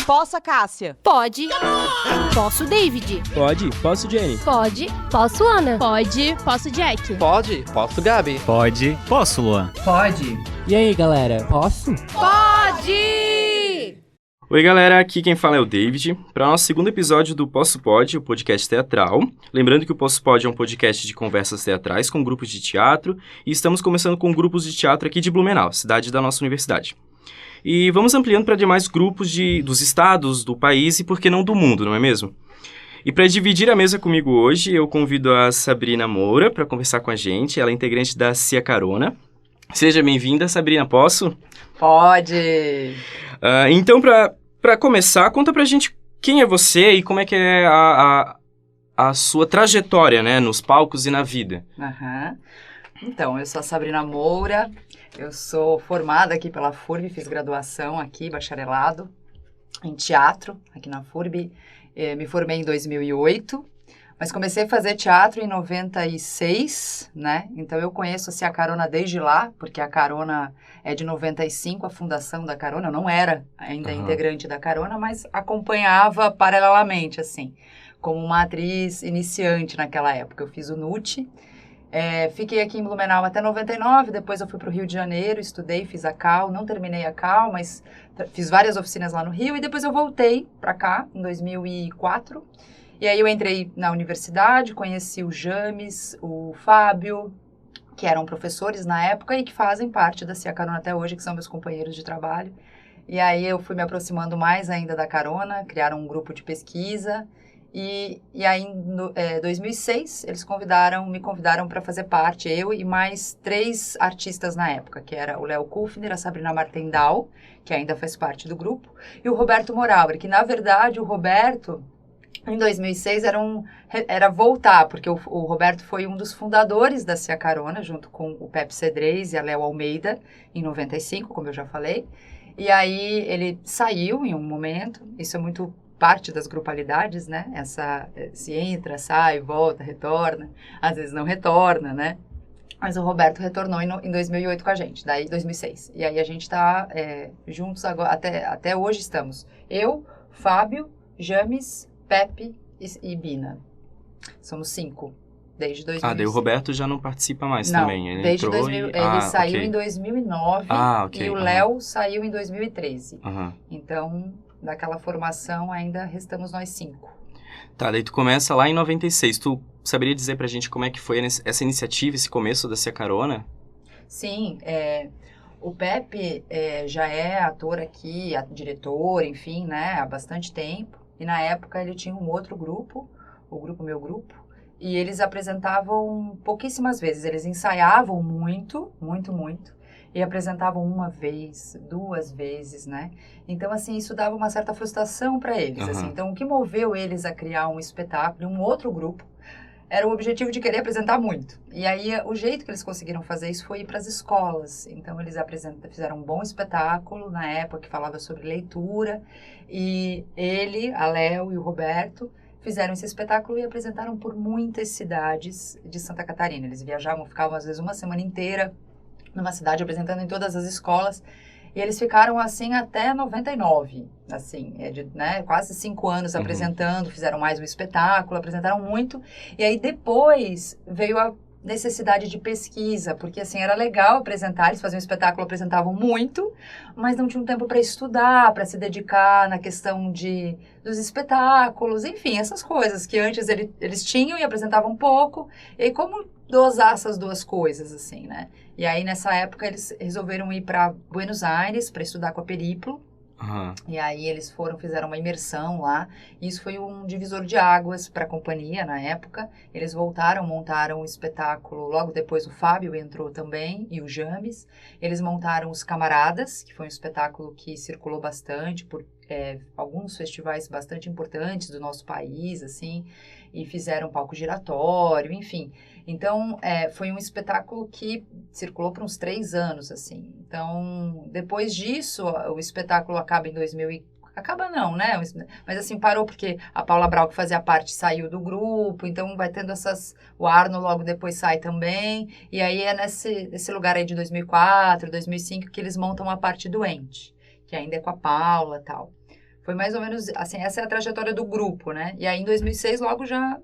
Posso, Cássia? Pode. Posso, David? Pode. Posso, Jenny? Pode. Posso, Ana? Pode. Posso, Jack? Pode. Posso, Gabi? Pode. Posso, Luan? Pode. E aí, galera, posso? Pode! Oi, galera, aqui quem fala é o David, para o nosso segundo episódio do Posso Pode, o podcast teatral. Lembrando que o Posso Pode é um podcast de conversas teatrais com grupos de teatro, e estamos começando com grupos de teatro aqui de Blumenau, cidade da nossa universidade. E vamos ampliando para demais grupos dos estados, do país e, por que não, do mundo, não é mesmo? E para dividir a mesa comigo hoje, eu convido a Sabrina Moura para conversar com a gente. Ela é integrante da Cia Carona. Seja bem-vinda, Sabrina, posso? Pode! Então, para começar, conta pra gente quem é você e como é que é a sua trajetória, né, nos palcos e na vida. Então, eu sou a Sabrina Moura, eu sou formada aqui pela FURB, fiz graduação aqui, bacharelado em teatro aqui na FURB, me formei em 2008, mas comecei a fazer teatro em 96, né? Então eu conheço a Carona desde lá, porque a Carona é de 95, a fundação da Carona. Eu não era ainda integrante da Carona, mas acompanhava paralelamente, assim, como uma atriz iniciante naquela época. Eu fiz o NUT, fiquei aqui em Blumenau até 99, depois eu fui para o Rio de Janeiro, estudei, fiz a CAL, não terminei a CAL, mas fiz várias oficinas lá no Rio, e depois eu voltei para cá, em 2004, e aí eu entrei na universidade, conheci o James, o Fábio, que eram professores na época e que fazem parte da Cia Carona até hoje, que são meus companheiros de trabalho. E aí eu fui me aproximando mais ainda da Carona, criaram um grupo de pesquisa, e aí em 2006 eles me convidaram para fazer parte, eu e mais 3 artistas na época, que era o Léo Kufner, a Sabrina Martendal, que ainda faz parte do grupo, e o Roberto Morauer, que na verdade o Roberto, em 2006, era voltar, porque o Roberto foi um dos fundadores da Cia Carona, junto com o Pepe Cedrez e a Léo Almeida, em 95, como eu já falei. E aí ele saiu em um momento, isso é muito parte das grupalidades, né? Se entra, sai, volta, retorna, às vezes não retorna, né? Mas o Roberto retornou em 2008 com a gente, daí 2006. E aí a gente está juntos agora, até hoje estamos. Eu, Fábio, James, Pepe e Bina. Somos 5, desde 2006. Daí o Roberto já não participa mais não, também. Ele desde entrou 2000, ele saiu em 2009 e o Léo saiu em 2013. Então, daquela formação ainda restamos nós 5. Tá, daí tu começa lá em 96. Tu saberia dizer pra gente como é que foi essa iniciativa, esse começo da Cia Carona? Sim, o Pepe já é ator aqui, diretor, enfim, né, há bastante tempo. E na época ele tinha um outro grupo, Meu Grupo, e eles apresentavam pouquíssimas vezes. Eles ensaiavam muito, e apresentavam uma vez, 2 vezes, né? Então, assim, isso dava uma certa frustração para eles, assim. Então, o que moveu eles a criar um espetáculo, um outro grupo, era o objetivo de querer apresentar muito. E aí, o jeito que eles conseguiram fazer isso foi ir para as escolas. Então, eles fizeram um bom espetáculo na época que falava sobre leitura. E ele, a Léo e o Roberto fizeram esse espetáculo e apresentaram por muitas cidades de Santa Catarina. Eles viajavam, ficavam às vezes uma semana inteira numa cidade apresentando em todas as escolas. E eles ficaram assim até 99, assim, né, quase 5 anos apresentando, fizeram mais um espetáculo, apresentaram muito. E aí depois veio a necessidade de pesquisa, porque assim, era legal apresentar, eles faziam um espetáculo, apresentavam muito, mas não tinham tempo para estudar, para se dedicar na questão dos espetáculos, enfim, essas coisas que antes eles tinham e apresentavam pouco, e como dosar essas duas coisas, assim, né? E aí, nessa época, eles resolveram ir para Buenos Aires para estudar com a Periplo. E aí, eles fizeram uma imersão lá. E isso foi um divisor de águas para a companhia, na época. Eles voltaram, montaram um espetáculo. Logo depois, o Fábio entrou também, e o James. Eles montaram Os Camaradas, que foi um espetáculo que circulou bastante por alguns festivais bastante importantes do nosso país, assim. E fizeram palco giratório, enfim. Então, foi um espetáculo que circulou por uns 3 anos, assim. Então, depois disso, o espetáculo acaba em 2000 Acaba não, né? Mas assim, parou porque a Paula Brau, que fazia parte, saiu do grupo, então vai tendo o Arno logo depois sai também, e aí é nesse lugar aí de 2004, 2005, que eles montam a parte doente, que ainda é com a Paula e tal. Foi mais ou menos, assim, essa é a trajetória do grupo, né? E aí, em 2006, logo já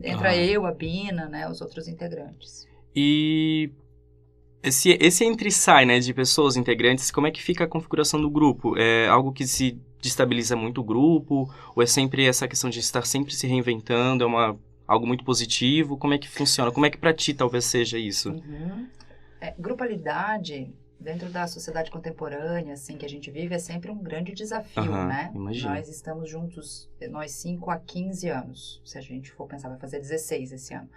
entra eu, a Bina, né? Os outros integrantes. E esse entra e sai, né, de pessoas integrantes, como é que fica a configuração do grupo? É algo que se destabiliza muito o grupo? Ou é sempre essa questão de estar sempre se reinventando? É algo muito positivo? Como é que funciona? Como é que pra ti talvez seja isso? Grupalidade, dentro da sociedade contemporânea, assim, que a gente vive, é sempre um grande desafio, né? Imagino. Nós estamos juntos, nós 5 há 15 anos. Se a gente for pensar, vai fazer 16 esse ano.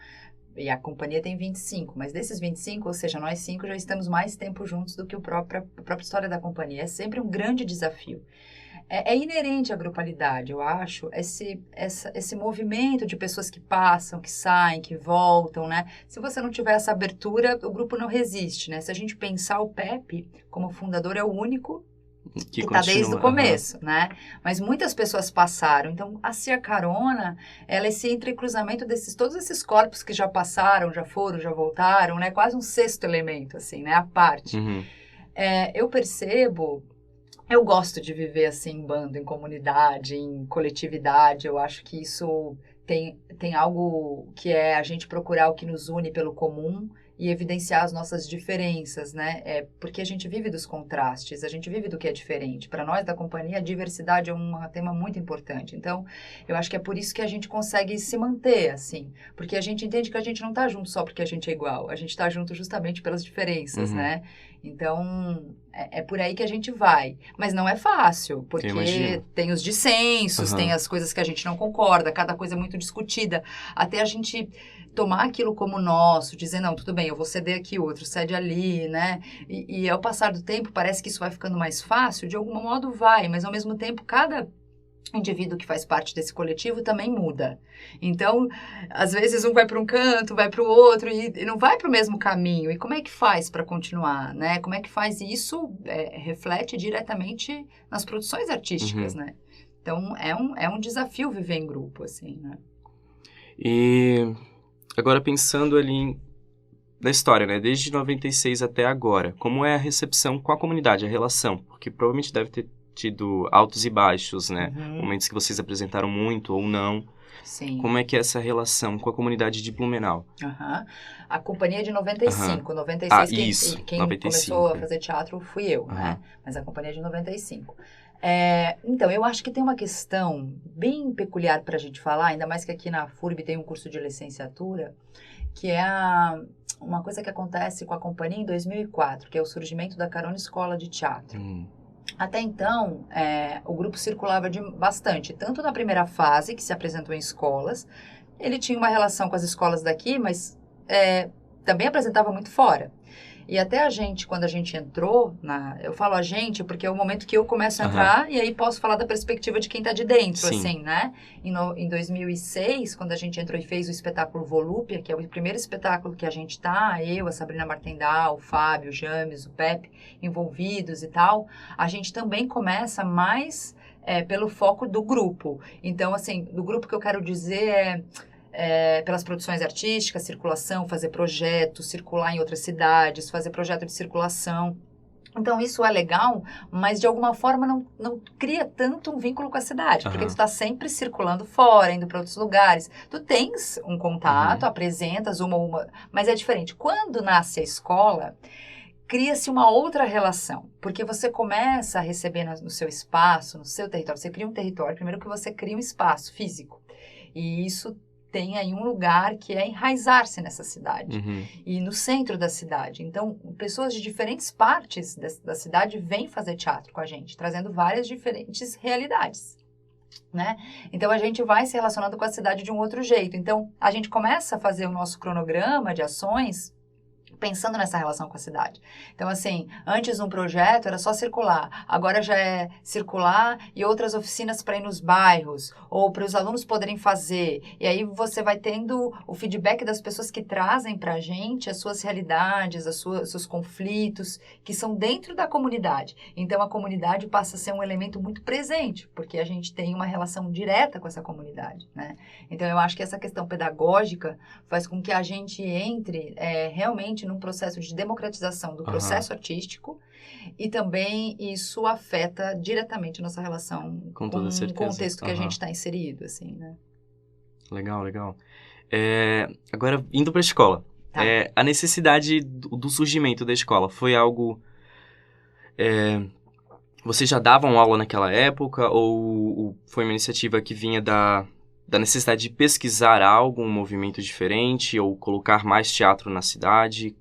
E a companhia tem 25, mas desses 25, ou seja, nós 5 já estamos mais tempo juntos do que a própria história da companhia. É sempre um grande desafio. É inerente à grupalidade, eu acho, esse movimento de pessoas que passam, que saem, que voltam, né? Se você não tiver essa abertura, o grupo não resiste, né? Se a gente pensar, o Pepe, como fundador, é o único que está desde o começo, né? Mas muitas pessoas passaram. Então, a Ser Carona, ela é esse entrecruzamento todos esses corpos que já passaram, já foram, já voltaram, né? Quase um sexto elemento, assim, né? A parte. Eu percebo... Eu gosto de viver, assim, em bando, em comunidade, em coletividade. Eu acho que isso tem algo que é a gente procurar o que nos une pelo comum e evidenciar as nossas diferenças, né? Porque a gente vive dos contrastes, a gente vive do que é diferente. Para nós, da companhia, a diversidade é um tema muito importante. Então, eu acho que é por isso que a gente consegue se manter, assim. Porque a gente entende que a gente não está junto só porque a gente é igual. A gente está junto justamente pelas diferenças, né? Então, é por aí que a gente vai. Mas não é fácil, porque tem os dissensos, tem as coisas que a gente não concorda, cada coisa é muito discutida. Até a gente tomar aquilo como nosso, dizer, não, tudo bem, eu vou ceder aqui, outro cede ali, né? E ao passar do tempo, parece que isso vai ficando mais fácil, de algum modo vai, mas ao mesmo tempo, cada indivíduo que faz parte desse coletivo também muda. Então, às vezes um vai para um canto, vai para o outro e não vai para o mesmo caminho. E como é que faz para continuar, né? Como é que faz isso? Reflete diretamente nas produções artísticas, né? Então, é um desafio viver em grupo, assim, né? E agora pensando ali na história, né? Desde 96 até agora, como é a recepção com a comunidade, a relação? Porque provavelmente deve ter tido altos e baixos, né? Momentos que vocês apresentaram muito ou não. Sim. Como é que é essa relação com a comunidade de Blumenau? A companhia é de 95. 96, quem 95, começou a fazer teatro fui eu, né? Mas a companhia é de 95. Então, eu acho que tem uma questão bem peculiar para a gente falar, ainda mais que aqui na FURB tem um curso de licenciatura, que é uma coisa que acontece com a companhia em 2004, que é o surgimento da Carona Escola de Teatro. Até então, o grupo circulava bastante, tanto na primeira fase, que se apresentou em escolas, ele tinha uma relação com as escolas daqui, mas também apresentava muito fora. E até a gente, quando a gente entrou, eu falo a gente porque é o momento que eu começo a entrar e aí posso falar da perspectiva de quem está de dentro, assim, né? Em 2006, quando a gente entrou e fez o espetáculo Volúpia, que é o primeiro espetáculo que a gente eu, a Sabrina Martendal, o Fábio, o James, o Pepe, envolvidos e tal, a gente também começa mais pelo foco do grupo. Então, assim, do grupo que eu quero dizer pelas produções artísticas, circulação, fazer projetos, circular em outras cidades, fazer projeto de circulação. Então, isso é legal, mas de alguma forma não cria tanto um vínculo com a cidade, porque tu está sempre circulando fora, indo para outros lugares. Tu tens um contato, apresentas uma, mas é diferente. Quando nasce a escola, cria-se uma outra relação, porque você começa a receber no seu espaço, no seu território. Você cria um território, primeiro que você cria um espaço físico, e isso tem aí um lugar que é enraizar-se nessa cidade e no centro da cidade. Então, pessoas de diferentes partes da cidade vêm fazer teatro com a gente, trazendo várias diferentes realidades, né? Então, a gente vai se relacionando com a cidade de um outro jeito. Então, a gente começa a fazer o nosso cronograma de ações pensando nessa relação com a cidade. Então, assim, antes um projeto era só circular, agora já é circular e outras oficinas para ir nos bairros, ou para os alunos poderem fazer. E aí você vai tendo o feedback das pessoas que trazem para a gente as suas realidades, seus conflitos, que são dentro da comunidade. Então, a comunidade passa a ser um elemento muito presente, porque a gente tem uma relação direta com essa comunidade, né? Então, eu acho que essa questão pedagógica faz com que a gente entre realmente num processo de democratização do processo artístico e também isso afeta diretamente a nossa relação Com com toda o certeza. contexto que a gente está inserido, assim, né? Legal. Agora, indo para a escola. Tá. A necessidade do surgimento da escola foi algo... Vocês já davam aula naquela época ou foi uma iniciativa que vinha da necessidade de pesquisar algo, um movimento diferente ou colocar mais teatro na cidade?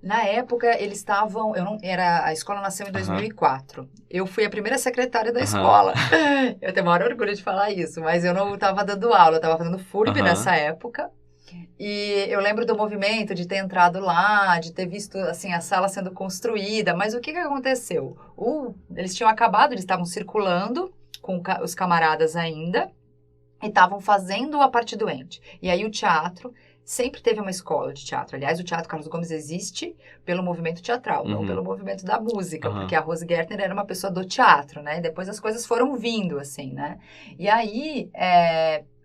Na época, eles estavam... a escola nasceu em 2004. Eu fui a primeira secretária da escola. Eu tenho o maior orgulho de falar isso, mas eu não estava dando aula, eu estava fazendo FURB nessa época. E eu lembro do movimento, de ter entrado lá, de ter visto, assim, a sala sendo construída. Mas o que aconteceu? Eles tinham acabado, eles estavam circulando com os camaradas ainda e estavam fazendo a parte doente. E aí o teatro sempre teve uma escola de teatro. Aliás, o Teatro Carlos Gomes existe pelo movimento teatral, não pelo movimento da música, porque a Rose Gertner era uma pessoa do teatro, né? E depois as coisas foram vindo, assim, né? E aí,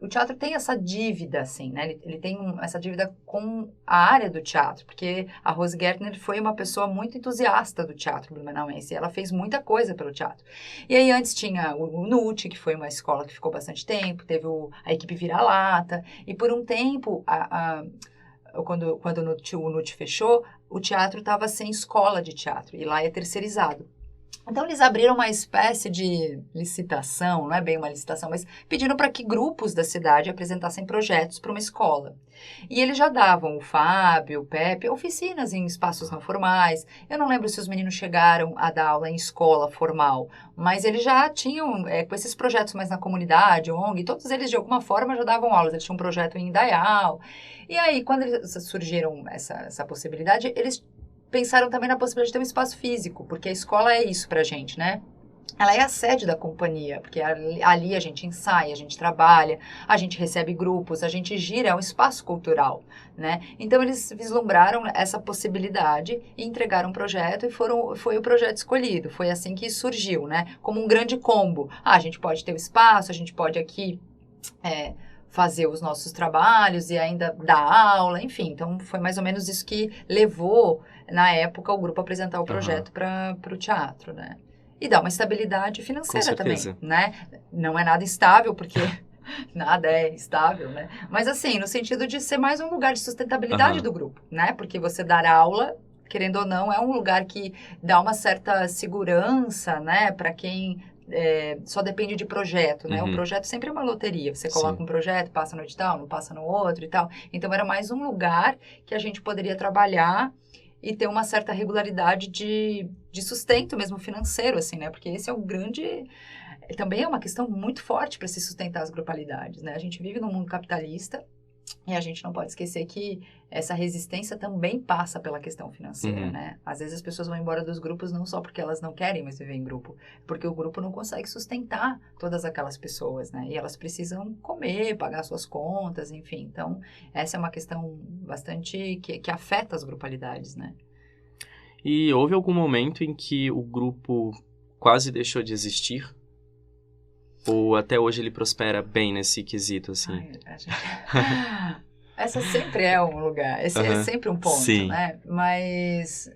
o teatro tem essa dívida, assim, né? Ele tem essa dívida com a área do teatro, porque a Rose Gertner foi uma pessoa muito entusiasta do teatro blumenauense, e ela fez muita coisa pelo teatro. E aí antes tinha o NUT, que foi uma escola que ficou bastante tempo, teve a equipe Vira-Lata, e por um tempo, quando o NUT fechou, o teatro estava sem escola de teatro, e lá é terceirizado. Então, eles abriram uma espécie de licitação, não é bem uma licitação, mas pediram para que grupos da cidade apresentassem projetos para uma escola. E eles já davam, o Fábio, o Pepe, oficinas em espaços não formais. Eu não lembro se os meninos chegaram a dar aula em escola formal, mas eles já tinham, com esses projetos mais na comunidade, ONG, todos eles de alguma forma já davam aulas. Eles tinham um projeto em Indaial. E aí, quando surgiram essa possibilidade, eles pensaram também na possibilidade de ter um espaço físico, porque a escola é isso pra gente, né? Ela é a sede da companhia, porque ali a gente ensaia, a gente trabalha, a gente recebe grupos, a gente gira, é um espaço cultural, né? Então, eles vislumbraram essa possibilidade e entregaram um projeto e foi o projeto escolhido. Foi assim que surgiu, né? Como um grande combo. A gente pode ter o espaço, a gente pode aqui fazer os nossos trabalhos e ainda dar aula, enfim. Então, foi mais ou menos isso que levou, na época, o grupo a apresentar o projeto para o teatro, né? E dá uma estabilidade financeira também, né? Não é nada estável, porque nada é estável, né? Mas assim, no sentido de ser mais um lugar de sustentabilidade do grupo, né? Porque você dar aula, querendo ou não, é um lugar que dá uma certa segurança, né? Para quem só depende de projeto, né? O projeto sempre é uma loteria. Você coloca um projeto, passa no edital, não passa no outro e tal. Então, era mais um lugar que a gente poderia trabalhar e ter uma certa regularidade de sustento mesmo financeiro, assim, né? Porque esse é o grande... Também é uma questão muito forte para se sustentar as grupalidades, né? A gente vive num mundo capitalista e a gente não pode esquecer que essa resistência também passa pela questão financeira, né? Às vezes as pessoas vão embora dos grupos não só porque elas não querem mais viver em grupo, porque o grupo não consegue sustentar todas aquelas pessoas, né? E elas precisam comer, pagar suas contas, enfim. Então, essa é uma questão bastante que afeta as grupalidades, né? E houve algum momento em que o grupo quase deixou de existir? Ou até hoje ele prospera bem nesse quesito, assim? Essa sempre é um lugar, esse é sempre um ponto, né? Mas,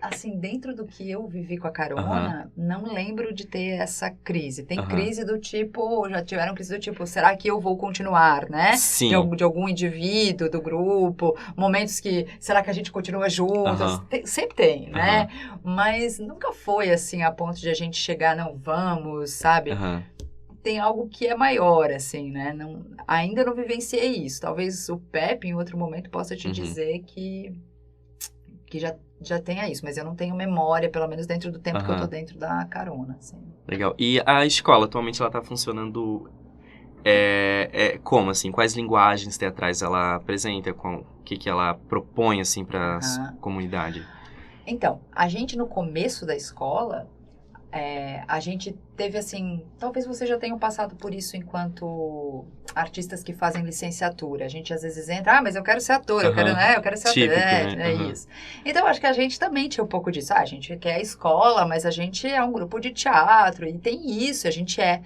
assim, dentro do que eu vivi com a Carona, não lembro de ter essa crise. Tem crise do tipo, já tiveram crise do tipo, será que eu vou continuar, né? Sim. De algum indivíduo do grupo, momentos que, será que a gente continua juntos? Sempre tem, né? Mas nunca foi, assim, a ponto de a gente chegar, não vamos, sabe? Tem algo que é maior, assim, né? Ainda não vivenciei isso. Talvez o Pepe, em outro momento, possa te dizer que já tenha isso. Mas eu não tenho memória, pelo menos dentro do tempo que eu tô dentro da Carona, assim. Legal. E a escola, atualmente, ela tá funcionando como, assim? Quais linguagens teatrais ela apresenta? O que ela propõe, assim, para a comunidade? Então, a gente, no começo da escola... A gente teve assim, talvez vocês já tenham passado por isso enquanto artistas que fazem licenciatura. A gente às vezes entra, mas eu quero ser ator, eu quero ser Típico, ator. né? Isso. Então, acho que a gente também tinha um pouco disso. A gente quer a escola, mas a gente é um grupo de teatro e tem isso, a gente é.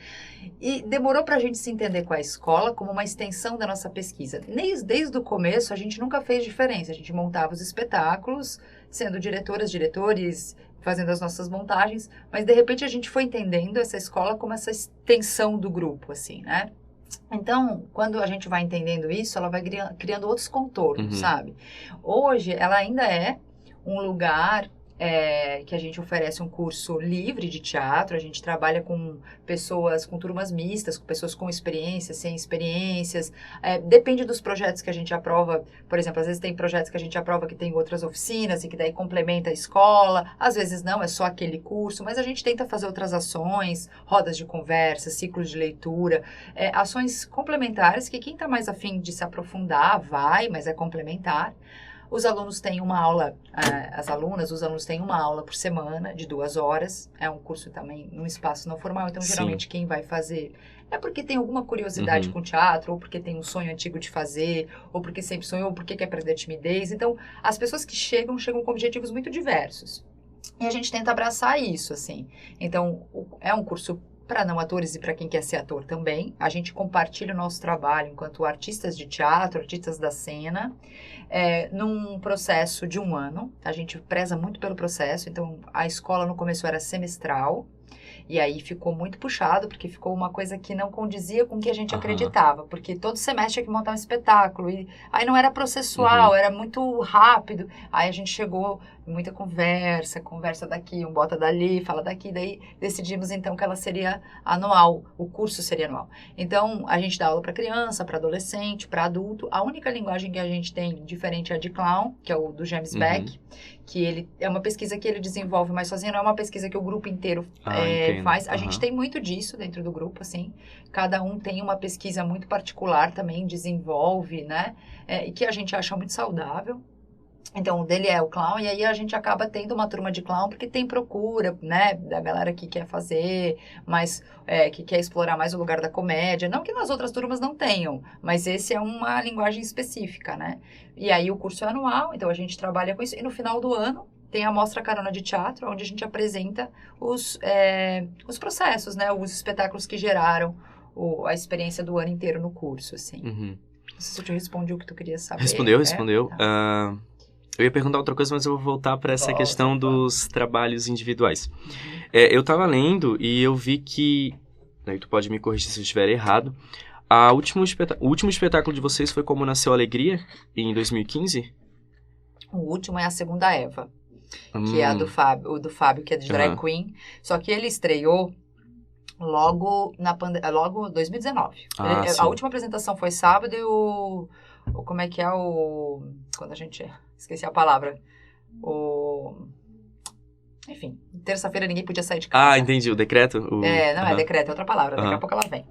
E demorou pra gente se entender com a escola como uma extensão da nossa pesquisa. Desde o começo, a gente nunca fez diferença. A gente montava os espetáculos, sendo diretores, fazendo as nossas montagens, mas de repente a gente foi entendendo essa escola como essa extensão do grupo, assim, né? Então, quando a gente vai entendendo isso, ela vai criando outros contornos, sabe? Hoje, ela ainda é um lugar que a gente oferece um curso livre de teatro, a gente trabalha com pessoas, com turmas mistas, com pessoas com experiências, sem experiências, depende dos projetos que a gente aprova, por exemplo, às vezes tem projetos que a gente aprova que tem outras oficinas e que daí complementa a escola, às vezes não, é só aquele curso, mas a gente tenta fazer outras ações, rodas de conversa, ciclos de leitura, ações complementares que quem está mais afim de se aprofundar vai, mas é complementar. Os alunos têm uma aula, os alunos têm uma aula por semana, de 2 horas. É um curso também num espaço não formal, então geralmente quem vai fazer é porque tem alguma curiosidade com teatro, ou porque tem um sonho antigo de fazer, ou porque sempre sonhou, ou porque quer perder a timidez. Então, as pessoas que chegam com objetivos muito diversos. E a gente tenta abraçar isso, assim. Então, é um curso para não atores e para quem quer ser ator também. A gente compartilha o nosso trabalho enquanto artistas de teatro, artistas da cena, num processo de 1 ano. A gente preza muito pelo processo, então a escola no começo era semestral, e aí ficou muito puxado, porque ficou uma coisa que não condizia com o que a gente acreditava, porque todo semestre tinha que montar um espetáculo, e aí não era processual, era muito rápido. Aí a gente chegou, muita conversa daqui, um bota dali, fala daqui, daí decidimos então que ela seria anual, o curso seria anual. Então, a gente dá aula para criança, para adolescente, para adulto. A única linguagem que a gente tem diferente é a de clown, que é o do James Beck, que ele é uma pesquisa que ele desenvolve mais sozinho, não é uma pesquisa que o grupo inteiro faz. A gente tem muito disso dentro do grupo, assim. Cada um tem uma pesquisa muito particular também, desenvolve, né? E que a gente acha muito saudável. Então, o dele é o clown, e aí a gente acaba tendo uma turma de clown, porque tem procura, né, da galera que quer fazer, mas que quer explorar mais o lugar da comédia. Não que nas outras turmas não tenham, mas esse é uma linguagem específica, né? E aí o curso é anual, então a gente trabalha com isso. E no final do ano tem a Mostra Carona de Teatro, onde a gente apresenta os processos, né, os espetáculos que geraram a experiência do ano inteiro no curso, assim. Não sei se eu te respondi o que tu queria saber. Respondeu. Tá. Eu ia perguntar outra coisa, mas eu vou voltar para essa questão dos trabalhos individuais. Eu estava lendo e eu vi que, aí tu pode me corrigir se eu estiver errado, o último espetáculo de vocês foi Como Nasceu a Alegria, em 2015? O último é a Segunda Eva, que é a do Fábio, que é de Drag Queen. Só que ele estreou logo 2019. A última apresentação foi sábado e como é que é quando a gente... Esqueci a palavra. Enfim, terça-feira ninguém podia sair de casa. Entendi. O decreto? Não é decreto, é outra palavra. Daqui a pouco ela vem.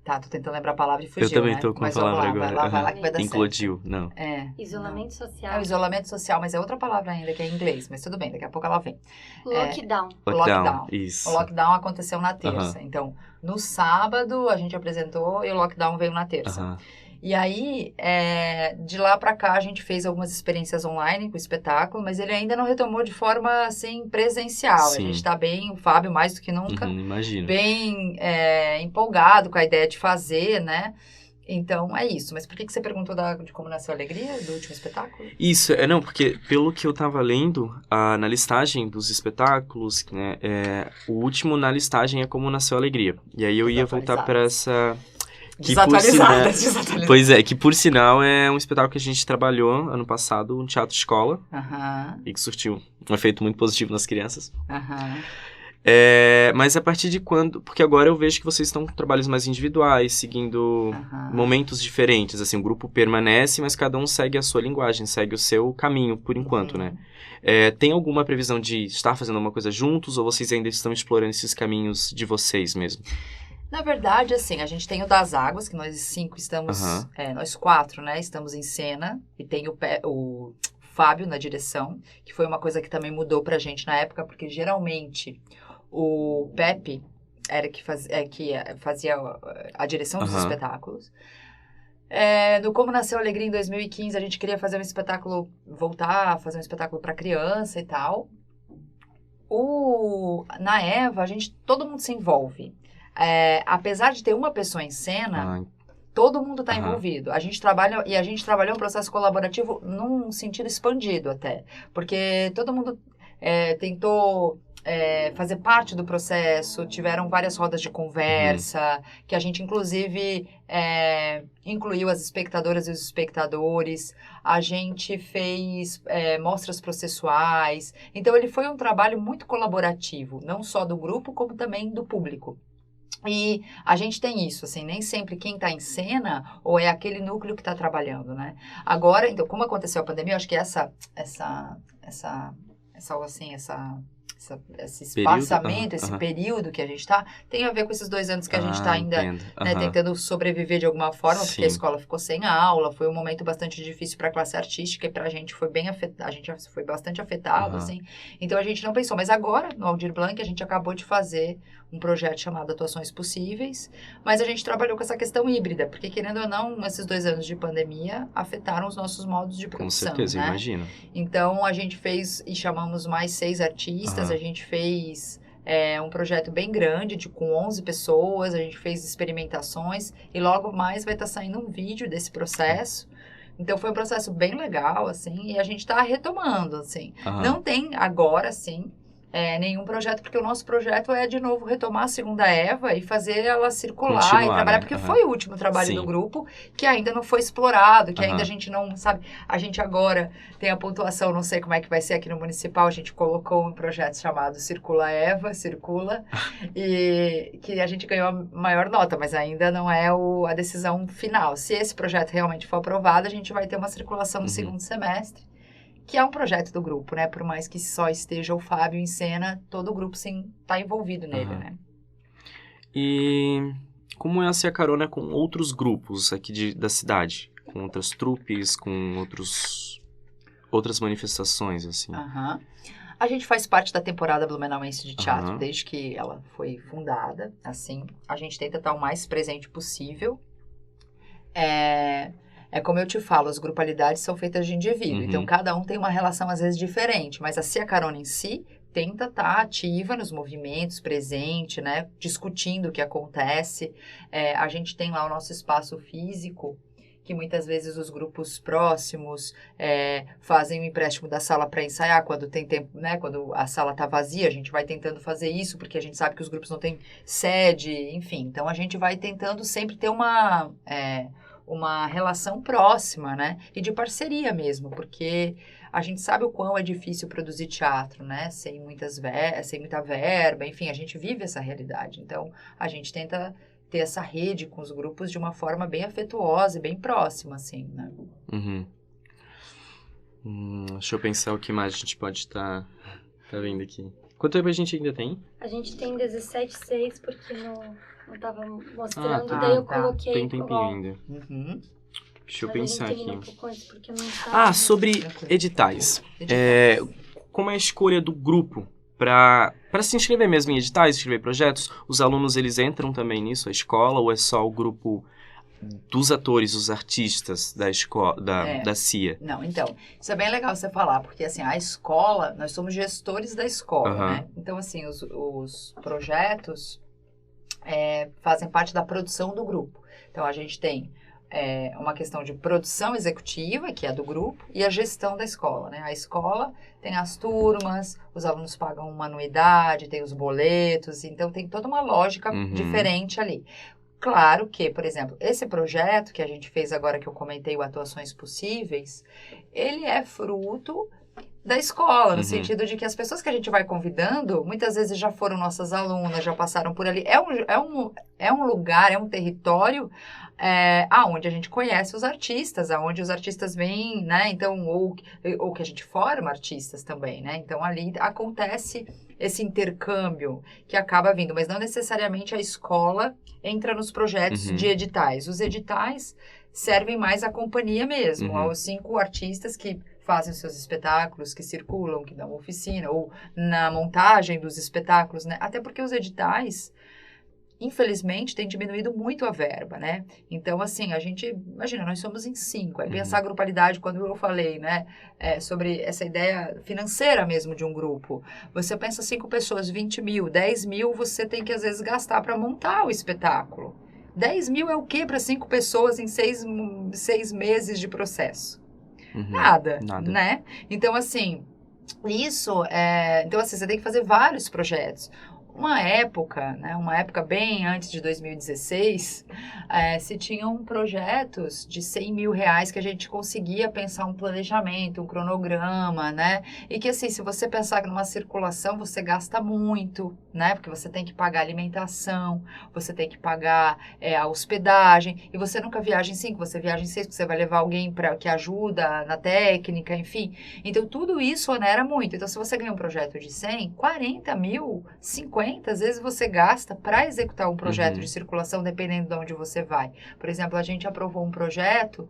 Tá, tô tentando lembrar a palavra e fugiu, eu também tô com a palavra agora. Vai lá que vai dar Includiu, certo. não. Isolamento social. É o isolamento social, mas é outra palavra ainda, que é em inglês. Mas tudo bem, daqui a pouco ela vem. Lockdown. Lockdown, isso. O lockdown aconteceu na terça. Então, no sábado a gente apresentou e o lockdown veio na terça. E aí, de lá pra cá, a gente fez algumas experiências online com o espetáculo, mas ele ainda não retomou de forma, assim, presencial. Sim. A gente tá bem, o Fábio mais do que nunca, Imagino. bem empolgado com a ideia de fazer, né? Então, é isso. Mas por que você perguntou de Como Nasceu a Alegria, do último espetáculo? Isso, não, porque pelo que eu tava lendo, na listagem dos espetáculos, né, o último na listagem é Como Nasceu a Alegria. E aí eu ia voltar pra essa... Desatualizadas. Pois é, que por sinal é um espetáculo que a gente trabalhou ano passado, um teatro escola, e que surtiu um efeito muito positivo nas crianças. Mas a partir de quando... Porque agora eu vejo que vocês estão com trabalhos mais individuais, seguindo momentos diferentes, assim, o grupo permanece, mas cada um segue a sua linguagem, segue o seu caminho, por enquanto, né? Tem alguma previsão de estar fazendo alguma coisa juntos, ou vocês ainda estão explorando esses caminhos de vocês mesmo? Na verdade, assim, a gente tem o Das Águas, que nós 5 estamos... nós 4, né? Estamos em cena. E tem o Fábio na direção, que foi uma coisa que também mudou pra gente na época, porque geralmente o Pepe era que fazia a direção dos espetáculos. No Como Nasceu a Alegria em 2015, a gente queria fazer um espetáculo, voltar a fazer um espetáculo para criança e tal. Na Eva, todo mundo se envolve. Apesar de ter uma pessoa em cena, todo mundo está envolvido. A gente trabalhou um processo colaborativo num sentido expandido até. Porque todo mundo tentou fazer parte do processo, tiveram várias rodas de conversa, que a gente inclusive incluiu as espectadoras e os espectadores, a gente fez mostras processuais, então ele foi um trabalho muito colaborativo, não só do grupo, como também do público. E a gente tem isso, assim, nem sempre quem está em cena ou é aquele núcleo que está trabalhando, né? Agora, então, como aconteceu a pandemia, eu acho que esse espaçamento, esse período que a gente está, tem a ver com esses 2 anos que a gente está ainda tentando sobreviver de alguma forma, porque a escola ficou sem aula, foi um momento bastante difícil para a classe artística e para a gente foi a gente foi bastante afetado, assim. Então a gente não pensou, mas agora, no Aldir Blanc, a gente acabou de fazer um projeto chamado Atuações Possíveis, mas a gente trabalhou com essa questão híbrida, porque querendo ou não, esses 2 anos de pandemia afetaram os nossos modos de produção, com certeza, né? imagino. Então a gente fez e chamamos mais 6 artistas, a gente fez um projeto bem grande, com 11 pessoas, a gente fez experimentações e logo mais vai estar saindo um vídeo desse processo. Então foi um processo bem legal, assim, e a gente está retomando, assim. Não tem agora, assim, nenhum projeto, porque o nosso projeto é, de novo, retomar a segunda Eva e fazer ela circular e trabalhar, porque foi o último trabalho do grupo que ainda não foi explorado, que ainda a gente não sabe. A gente agora tem a pontuação, não sei como é que vai ser aqui no Municipal, a gente colocou um projeto chamado Circula Eva, Circula, e que a gente ganhou a maior nota, mas ainda não é a decisão final. Se esse projeto realmente for aprovado, a gente vai ter uma circulação no segundo semestre, que é um projeto do grupo, né? Por mais que só esteja o Fábio em cena, todo o grupo sim está envolvido nele, né? E como é a ser carona com outros grupos aqui da cidade? Com outras trupes, com outras manifestações, assim? A gente faz parte da temporada blumenauense de teatro, desde que ela foi fundada, assim. A gente tenta estar o mais presente possível. Como eu te falo, as grupalidades são feitas de indivíduo, então cada um tem uma relação às vezes diferente, mas a Cia Carona em si tenta estar ativa nos movimentos, presente, né, discutindo o que acontece. A gente tem lá o nosso espaço físico, que muitas vezes os grupos próximos fazem o empréstimo da sala para ensaiar quando tem tempo, né? Quando a sala está vazia, a gente vai tentando fazer isso, porque a gente sabe que os grupos não têm sede, enfim. Então, a gente vai tentando sempre ter uma relação próxima, né? E de parceria mesmo, porque a gente sabe o quão é difícil produzir teatro, né? Sem muita verba, enfim, a gente vive essa realidade. Então, a gente tenta ter essa rede com os grupos de uma forma bem afetuosa e bem próxima, assim, né? Deixa eu pensar o que mais a gente pode estar vendo aqui. Quanto tempo a gente ainda tem? A gente tem 17,6, porque não tava mostrando, daí eu coloquei... Tem um tempinho ainda. Deixa eu pensar aqui. Um pouco antes, porque não tá... Sobre editais. Como é a escolha do grupo para se inscrever mesmo em editais, escrever projetos? Os alunos, eles entram também nisso, a escola, ou é só o grupo dos atores, os artistas da escola, da CIA? Não, então, isso é bem legal você falar, porque assim, a escola, nós somos gestores da escola, né? Então, assim, os projetos fazem parte da produção do grupo. Então, a gente tem uma questão de produção executiva, que é do grupo, e a gestão da escola, né? A escola tem as turmas, os alunos pagam uma anuidade, tem os boletos, então tem toda uma lógica diferente ali. Claro que, por exemplo, esse projeto que a gente fez agora, que eu comentei, o Atuações Possíveis, ele é fruto da escola, no sentido de que as pessoas que a gente vai convidando, muitas vezes já foram nossas alunas, já passaram por ali. É um lugar, é um território aonde a gente conhece os artistas, aonde os artistas vêm, né? Então, ou que a gente forma artistas também, né? Então, ali acontece esse intercâmbio que acaba vindo, mas não necessariamente a escola entra nos projetos de editais. Os editais servem mais à companhia mesmo, aos 5 artistas que fazem os seus espetáculos, que circulam, que dão oficina, ou na montagem dos espetáculos, né? Até porque os editais, infelizmente, têm diminuído muito a verba, né? Então, assim, a gente, imagina, nós somos em 5. Aí pensar a grupalidade, quando eu falei, né, sobre essa ideia financeira mesmo de um grupo. Você pensa 5 pessoas, 20 mil, 10 mil, você tem que, às vezes, gastar para montar o espetáculo. 10 mil é o quê para 5 pessoas em 6 meses de processo? Nada, né? Então, assim, então, assim, você tem que fazer vários projetos. Uma época bem antes de 2016, se tinham projetos de 100 mil reais que a gente conseguia pensar um planejamento, um cronograma, né? E que, assim, se você pensar que numa circulação, você gasta muito, né? Porque você tem que pagar alimentação, você tem que pagar a hospedagem, e você nunca viaja em 5, você viaja em 6, porque você vai levar alguém que ajuda na técnica, enfim. Então, tudo isso onera muito. Então, se você ganha um projeto de 100, 40 mil, 50, às vezes você gasta para executar um projeto de circulação, dependendo de onde você vai. Por exemplo, a gente aprovou um projeto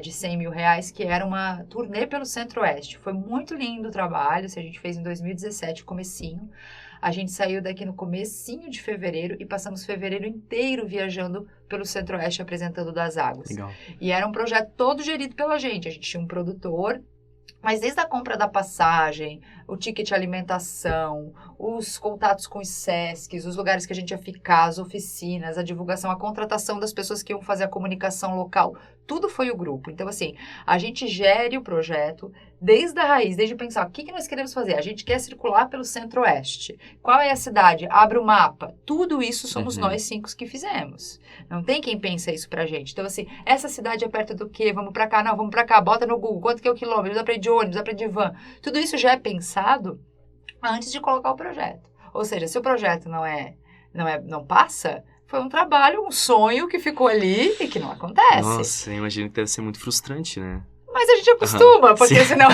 de 100 mil reais, que era uma turnê pelo Centro-Oeste. Foi muito lindo o trabalho, a gente fez em 2017, comecinho. A gente saiu daqui no comecinho de fevereiro e passamos fevereiro inteiro viajando pelo Centro-Oeste, apresentando Das Águas. Legal. E era um projeto todo gerido pela gente. A gente tinha um produtor, mas desde a compra da passagem, o ticket alimentação, os contatos com os SESCs, os lugares que a gente ia ficar, as oficinas, a divulgação, a contratação das pessoas que iam fazer a comunicação local, tudo foi o grupo. Então, assim, a gente gere o projeto desde a raiz, desde pensar o que nós queremos fazer. A gente quer circular pelo Centro-Oeste. Qual é a cidade? Abre o mapa. Tudo isso somos nós 5 que fizemos. Não tem quem pensa isso pra gente. Então, assim, essa cidade é perto do quê? Vamos pra cá? Não, vamos pra cá. Bota no Google. Quanto que é o quilômetro? Dá pra ir de ônibus? Dá pra ir de van? Tudo isso já é pensado antes de colocar o projeto. Ou seja, se o projeto não passa, foi um trabalho, um sonho que ficou ali e que não acontece. Nossa, eu imagino que deve ser muito frustrante, né? Mas a gente acostuma, porque senão...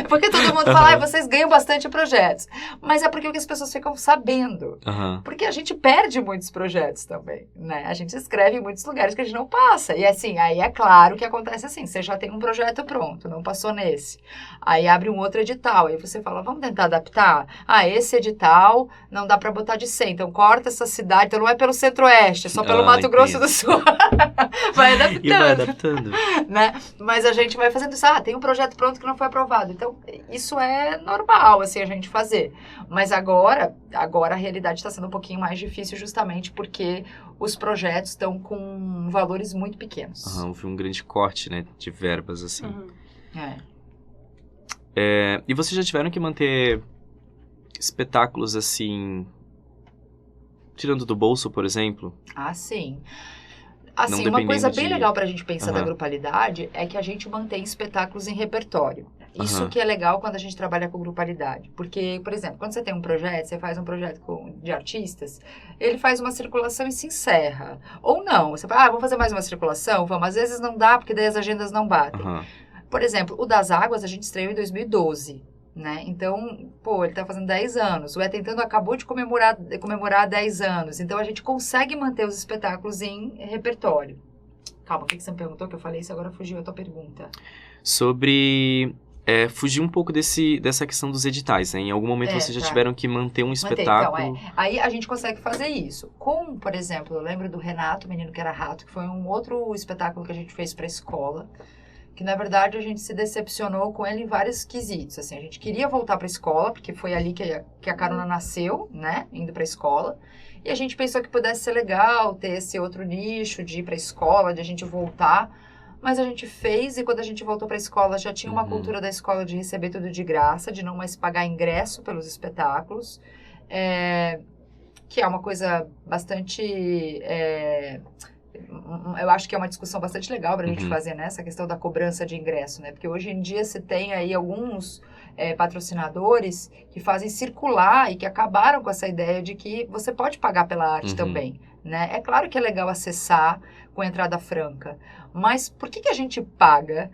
porque todo mundo fala, vocês ganham bastante projetos. Mas é porque as pessoas ficam sabendo. Porque a gente perde muitos projetos também, né? A gente escreve em muitos lugares que a gente não passa. E assim, aí é claro que acontece assim, você já tem um projeto pronto, não passou nesse. Aí abre um outro edital, aí você fala, vamos tentar adaptar? Esse edital não dá pra botar de 100, então corta essa cidade, então não é pelo Centro-Oeste, é só pelo Mato Grosso do Sul. Vai adaptando. E vai adaptando. Né? Mas a gente vai fazendo isso. Tem um projeto pronto que não foi aprovado. Então, isso é normal, assim, a gente fazer. Mas agora a realidade está sendo um pouquinho mais difícil justamente porque os projetos estão com valores muito pequenos. Houve um grande corte, né, de verbas, assim. E vocês já tiveram que manter espetáculos, assim, tirando do bolso, por exemplo? Sim. Assim, uma coisa bem legal pra gente pensar da grupalidade é que a gente mantém espetáculos em repertório. Isso que é legal quando a gente trabalha com grupalidade. Porque, por exemplo, quando você tem um projeto, você faz um projeto de artistas, ele faz uma circulação e se encerra. Ou não, você fala, vamos fazer mais uma circulação? Vamos. Às vezes não dá, porque daí as agendas não batem. Por exemplo, o Das Águas a gente estreou em 2012. Né? Então, ele tá fazendo 10 anos. O Tentando acabou de comemorar 10 anos. Então, a gente consegue manter os espetáculos em repertório. Calma, o que você me perguntou? Que eu falei isso, agora fugiu a tua pergunta. Sobre... fugir um pouco dessa questão dos editais, né? Em algum momento vocês já tiveram que manter um espetáculo. Então, aí a gente consegue fazer isso. Por exemplo, eu lembro do Renato, o Menino que Era Rato, que foi um outro espetáculo que a gente fez pra escola. Que, na verdade, a gente se decepcionou com ele em vários quesitos. Assim, a gente queria voltar para a escola, porque foi ali que a Carona nasceu, né? Indo para a escola. E a gente pensou que pudesse ser legal ter esse outro nicho de ir para a escola, de a gente voltar. Mas a gente fez, e quando a gente voltou para a escola, já tinha uma cultura da escola de receber tudo de graça, de não mais pagar ingresso pelos espetáculos. Que é uma coisa bastante... eu acho que é uma discussão bastante legal para a gente fazer, né? Essa questão da cobrança de ingresso, né? Porque hoje em dia você tem aí alguns patrocinadores que fazem circular e que acabaram com essa ideia de que você pode pagar pela arte também, né? É claro que é legal acessar com entrada franca, mas por que a gente paga,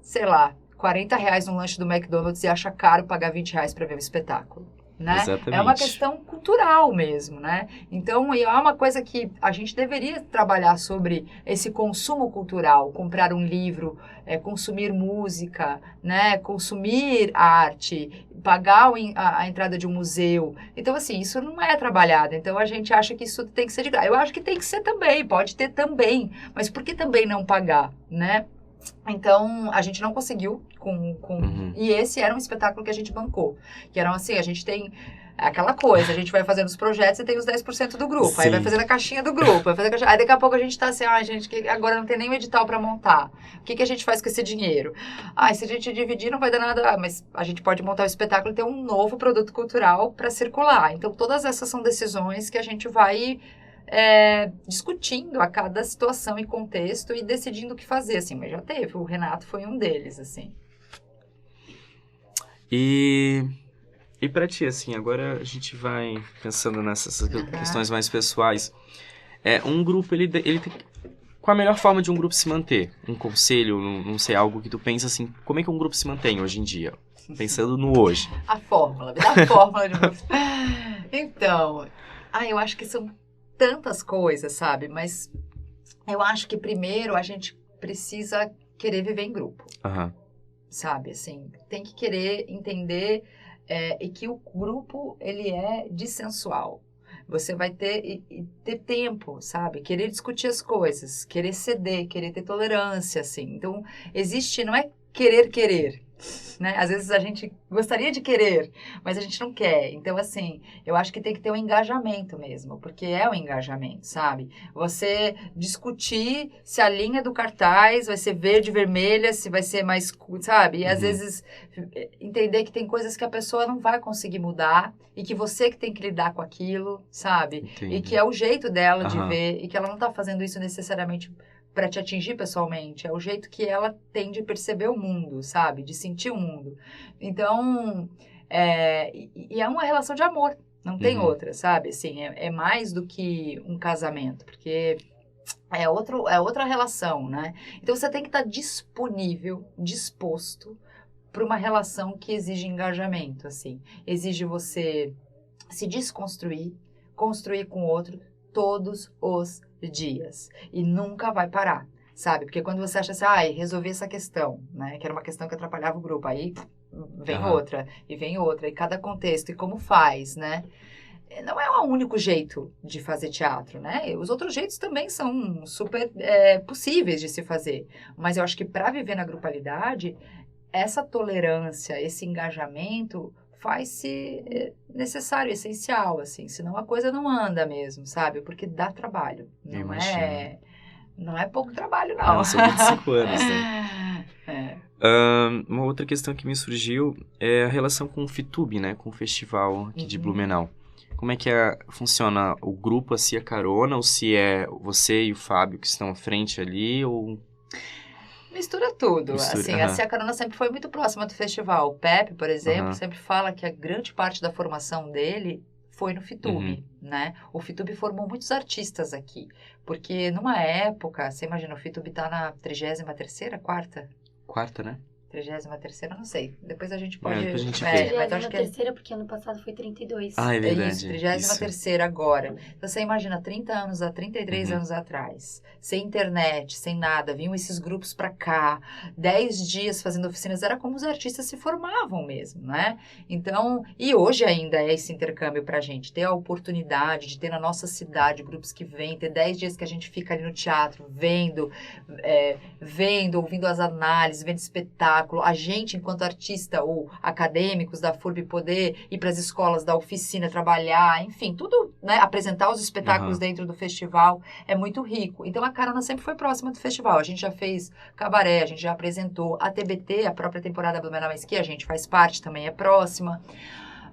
sei lá, R$40 num lanche do McDonald's e acha caro pagar R$20 para ver o espetáculo? né? Exatamente. É uma questão cultural mesmo, né? Então, é uma coisa que a gente deveria trabalhar sobre esse consumo cultural, comprar um livro, consumir música, né? Consumir arte, pagar a entrada de um museu. Então, assim, isso não é trabalhado. Então, a gente acha que isso tem que ser de graça. Eu acho que tem que ser também, pode ter também, mas por que também não pagar, né? Então, a gente não conseguiu E esse era um espetáculo que a gente bancou. Que eram assim, a gente tem aquela coisa, a gente vai fazendo os projetos e tem os 10% do grupo. Sim. Aí vai fazendo a caixinha do grupo. Aí daqui a pouco a gente tá assim, gente, que agora não tem nem um edital para montar. O que a gente faz com esse dinheiro? Se a gente dividir não vai dar nada. Mas a gente pode montar o espetáculo e ter um novo produto cultural para circular. Então, todas essas são decisões que a gente vai... discutindo a cada situação e contexto e decidindo o que fazer, assim, mas já teve, o Renato foi um deles, assim. E pra ti, assim, agora a gente vai pensando nessas questões mais pessoais. Um grupo, ele tem... Qual a melhor forma de um grupo se manter? Um conselho, não sei, algo que tu pensa assim, como é que um grupo se mantém hoje em dia? Pensando no hoje. A fórmula, me dá a fórmula de um grupo. Então, eu acho que são tantas coisas, sabe? Mas eu acho que primeiro a gente precisa querer viver em grupo. Sabe? Assim, tem que querer entender e que o grupo, ele é dissensual. Você vai ter tempo, sabe? Querer discutir as coisas, querer ceder, querer ter tolerância, assim. Então, não é querer, né? Às vezes a gente gostaria de querer, mas a gente não quer. Então, assim, eu acho que tem que ter um engajamento mesmo, porque é um engajamento, sabe? Você discutir se a linha do cartaz vai ser verde, vermelha, se vai ser mais, sabe? E às vezes entender que tem coisas que a pessoa não vai conseguir mudar e que você que tem que lidar com aquilo, sabe? Entendi. E que é o jeito dela de ver e que ela não tá fazendo isso necessariamente para te atingir pessoalmente, é o jeito que ela tem de perceber o mundo, sabe? De sentir o mundo. Então, é uma relação de amor, não tem outra, sabe? Assim, é mais do que um casamento, porque é outra relação, né? Então, você tem que estar disponível, disposto para uma relação que exige engajamento, assim. Exige você se desconstruir, construir com o outro todos os dias. E nunca vai parar, sabe? Porque quando você acha assim, resolvi essa questão, né? Que era uma questão que atrapalhava o grupo. Aí vem outra, e cada contexto, e como faz, né? Não é o único jeito de fazer teatro, né? Os outros jeitos também são super possíveis de se fazer. Mas eu acho que para viver na grupalidade, essa tolerância, esse engajamento faz-se necessário, essencial, assim, senão a coisa não anda mesmo, sabe? Porque dá trabalho, não é pouco trabalho, não. São 25 anos, né? Uma outra questão que me surgiu é a relação com o FITUB, né? Com o festival aqui de Blumenau. Como é que funciona o grupo, se é carona, ou se é você e o Fábio que estão à frente ali, ou... Mistura tudo. Assim, a Cia Carona sempre foi muito próxima do festival. O Pepe, por exemplo, sempre fala que a grande parte da formação dele foi no FITUB, né? O FITUB formou muitos artistas aqui. Porque numa época, você imagina, o FITUB tá na 33ª, quarta? Quarta, né? 33ª, não sei. Depois a gente pode... Depois a gente vê. Mas acho que 33ª, porque ano passado foi 32. É verdade. Isso, 33ª agora. Então, você imagina, 33 anos atrás, sem internet, sem nada, vinham esses grupos pra cá, 10 dias fazendo oficinas, era como os artistas se formavam mesmo, né? Então, e hoje ainda é esse intercâmbio pra gente, ter a oportunidade de ter na nossa cidade grupos que vêm, ter 10 dias que a gente fica ali no teatro, vendo, ouvindo as análises, vendo espetáculo, a gente, enquanto artista ou acadêmicos da FURB, poder ir para as escolas da oficina, trabalhar, enfim, tudo, né, apresentar os espetáculos dentro do festival, é muito rico. Então, a Carona sempre foi próxima do festival. A gente já fez cabaré, a gente já apresentou a TBT, a própria temporada Blumenau Esqui, a gente faz parte, também é próxima.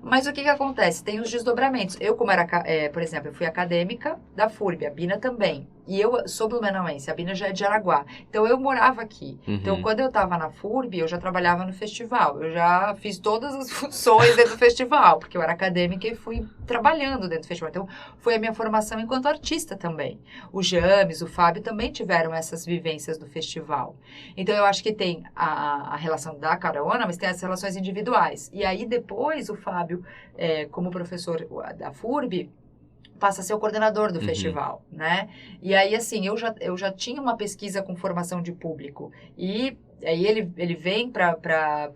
Mas o que acontece? Tem os desdobramentos. Eu, como era, por exemplo, eu fui acadêmica da FURB, a Bina também. E eu sou blumenauense, a Bina já é de Araguá. Então, eu morava aqui. Então, quando eu estava na FURB, eu já trabalhava no festival. Eu já fiz todas as funções dentro do festival, porque eu era acadêmica e fui trabalhando dentro do festival. Então, foi a minha formação enquanto artista também. O James, o Fábio também tiveram essas vivências do festival. Então, eu acho que tem a relação da carona, mas tem as relações individuais. E aí, depois, o Fábio, como professor da FURB, passa a ser o coordenador do festival, né? E aí, assim, eu já tinha uma pesquisa com formação de público. E aí ele vem para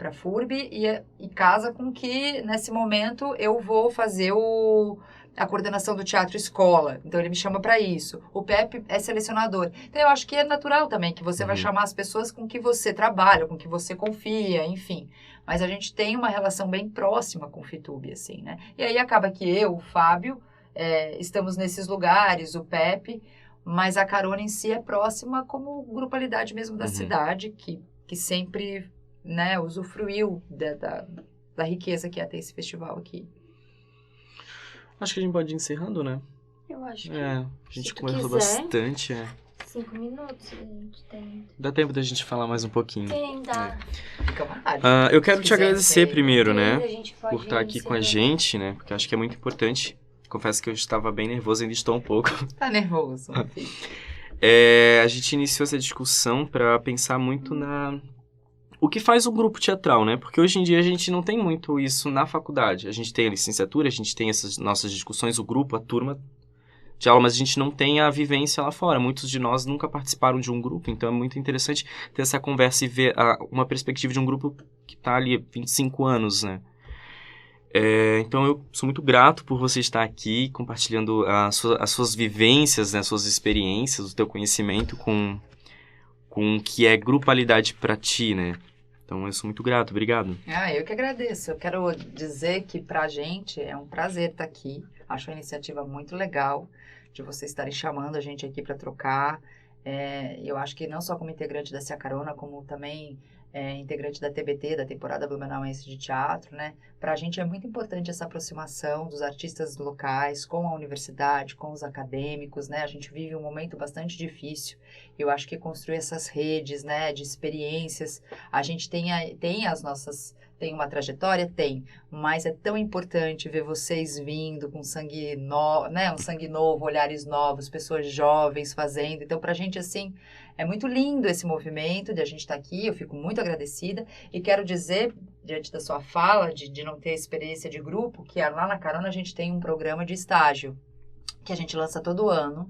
a FURB e casa com que, nesse momento, eu vou fazer a coordenação do teatro escola. Então, ele me chama para isso. O Pepe é selecionador. Então, eu acho que é natural também que você vai chamar as pessoas com que você trabalha, com que você confia, enfim. Mas a gente tem uma relação bem próxima com o FITUB, assim, né? E aí, acaba que eu, o Fábio, estamos nesses lugares, o Pepe, mas a carona em si é próxima como grupalidade mesmo da cidade, que sempre, né, usufruiu da riqueza que é ter esse festival aqui. Acho que a gente pode ir encerrando, né? Eu acho que a gente conversou bastante. 5 minutos a gente tem. Dá tempo da gente falar mais um pouquinho. Tem, dá. Fica à vontade. Eu quero te agradecer primeiro, né? Por estar aqui com a gente, né? Porque acho que é muito importante. Confesso que eu estava bem nervoso, ainda estou um pouco. Tá nervoso. A gente iniciou essa discussão para pensar muito o que faz um grupo teatral, né? Porque hoje em dia a gente não tem muito isso na faculdade. A gente tem a licenciatura, a gente tem essas nossas discussões, o grupo, a turma de aula, mas a gente não tem a vivência lá fora. Muitos de nós nunca participaram de um grupo, então é muito interessante ter essa conversa e ver uma perspectiva de um grupo que está ali há 25 anos, né? Então, eu sou muito grato por você estar aqui compartilhando as suas vivências, né, as suas experiências, o teu conhecimento com o que é grupalidade para ti, né? Então, eu sou muito grato. Obrigado. Eu que agradeço. Eu quero dizer que pra gente é um prazer estar aqui. Acho a iniciativa muito legal de vocês estarem chamando a gente aqui para trocar. Eu acho que não só como integrante da Cia Carona, como também integrante da TBT, da Temporada Blumenauense de Teatro, né? Para a gente é muito importante essa aproximação dos artistas locais com a universidade, com os acadêmicos, né? A gente vive um momento bastante difícil. Eu acho que construir essas redes, né, de experiências, a gente tem as nossas... Tem uma trajetória? Tem. Mas é tão importante ver vocês vindo com sangue novo, né? Um sangue novo, olhares novos, pessoas jovens fazendo. Então, pra gente, assim, é muito lindo esse movimento de a gente estar aqui. Eu fico muito agradecida. E quero dizer, diante da sua fala, de não ter experiência de grupo, que lá na Carona a gente tem um programa de estágio que a gente lança todo ano.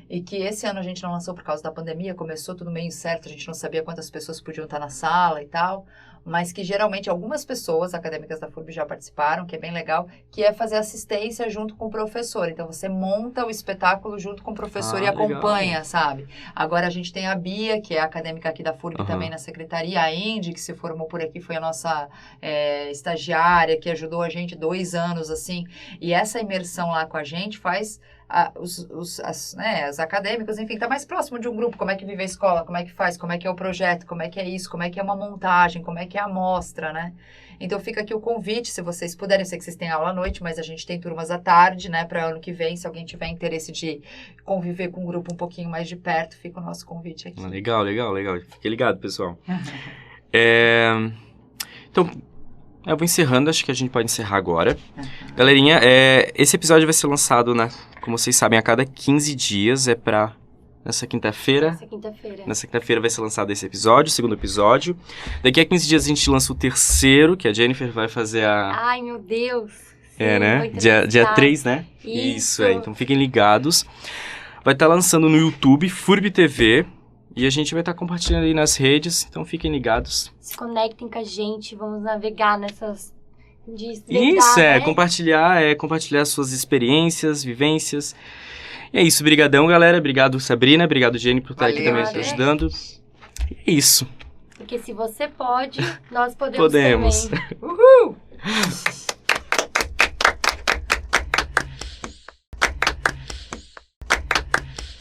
E que esse ano a gente não lançou por causa da pandemia, começou tudo meio incerto, a gente não sabia quantas pessoas podiam estar na sala e tal, mas que geralmente algumas pessoas acadêmicas da FURB já participaram, que é bem legal, que é fazer assistência junto com o professor. Então você monta o espetáculo junto com o professor e acompanha, legal. Sabe? Agora a gente tem a Bia, que é acadêmica aqui da FURB também na secretaria, a Andy, que se formou por aqui, foi a nossa estagiária, que ajudou a gente 2 anos, assim, e essa imersão lá com a gente faz... os acadêmicos, enfim, tá mais próximo de um grupo, como é que vive a escola, como é que faz, como é que é o projeto, como é que é isso, como é que é uma montagem, como é que é a mostra, né? Então fica aqui o convite, se vocês puderem, eu sei que vocês têm aula à noite, mas a gente tem turmas à tarde, né, para ano que vem, se alguém tiver interesse de conviver com um grupo um pouquinho mais de perto, fica o nosso convite aqui. Legal. Fique ligado, pessoal. Então... Eu vou encerrando, acho que a gente pode encerrar agora. Galerinha, esse episódio vai ser lançado, como vocês sabem, a cada 15 dias. Nessa quinta-feira. Nessa quinta-feira vai ser lançado esse episódio, o segundo episódio. Daqui a 15 dias a gente lança o terceiro, que a Jennifer vai fazer Ai, meu Deus. Sim, né? Dia 3, né? Isso, então fiquem ligados. Vai estar lançando no YouTube, FURB TV. E a gente vai estar compartilhando aí nas redes, então fiquem ligados. Se conectem com a gente, vamos navegar nessas... Isso, né? compartilhar suas experiências, vivências. E é isso, brigadão, galera. Obrigado, Sabrina. Obrigado, Jenny, por estar aqui também nos ajudando. É isso. Porque se você pode, nós podemos. Uhul!